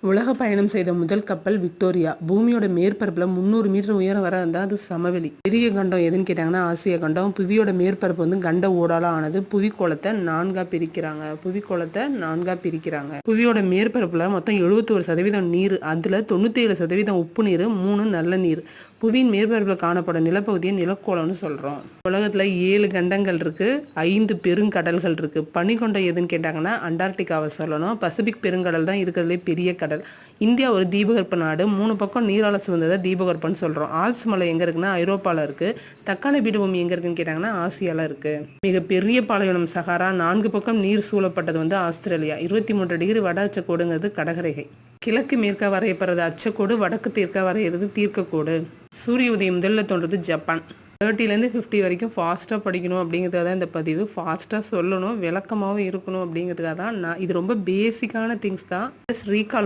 உலக பயணம் செய்த முதல் கப்பல் விக்டோரியா. பூமியோட மேற்பரப்புல 300 மீட்டர் உயரம் வர இருந்தால் அது சமவெளி. பெரிய கண்டம் எதுன்னு கேட்டாங்கன்னா ஆசிய கண்டம். புவியோட மேற்பரப்பு கண்ட ஓடால ஆனது. புவிக்கோளத்தை நான்கா பிரிக்கிறாங்க. புவியோட மேற்பரப்புல மொத்தம் 71% நீர். அதுல 97% உப்பு நீர், 3 நல்ல நீர். புவியின் மேற்பரப்பில் காணப்படும் நிலப்பகுதியை நிலக்கோளம்னு சொல்றோம். உலகத்துல 7 கண்டங்கள் இருக்கு, 5 பெருங்கடல்கள் இருக்கு. பனிக்கொண்டம் எதுன்னு கேட்டாங்கன்னா அண்டார்டிகாவை சொல்லணும். பசிபிக் பெருங்கடல் தான் இருக்கிறதுலே பெரிய கடல். இந்தியா ஒரு தீபகற்ப நாடு. 3 பக்கம் நீரால சூழ்ந்ததை தீபகற்பம்னு சொல்றோம். ஆல்ப்ஸ் மலை எங்க இருக்குன்னா ஐரோப்பால இருக்கு. தக்கான பீடபூமி எங்க இருக்குன்னு கேட்டாங்கன்னா ஆசியால இருக்கு. மிகப்பெரிய பாலைவனம் சகாரா. 4 பக்கம் நீர் சூழப்பட்டது ஆஸ்திரேலியா. 23 டிகிரி வட அச்சக்கோடுங்கிறது கடகரேகை. கிழக்கு மேற்கா வரையப்படுறது அச்சக்கோடு, வடக்கு தெற்கா வரைகிறது தீர்க்கக்கோடு. சூரிய உதயம் முதல்ல தோன்றது ஜப்பான். 30லேருந்து 50 வரைக்கும் ஃபாஸ்ட்டாக படிக்கணும் அப்படிங்கிறதுக்காக தான் இந்த பதிவு. ஃபாஸ்ட்டாக சொல்லணும், விளக்கமாகவும் இருக்கணும் அப்படிங்கிறதுக்காக தான் இது ரொம்ப பேசிக்கான திங்ஸ் தான். ரீகால்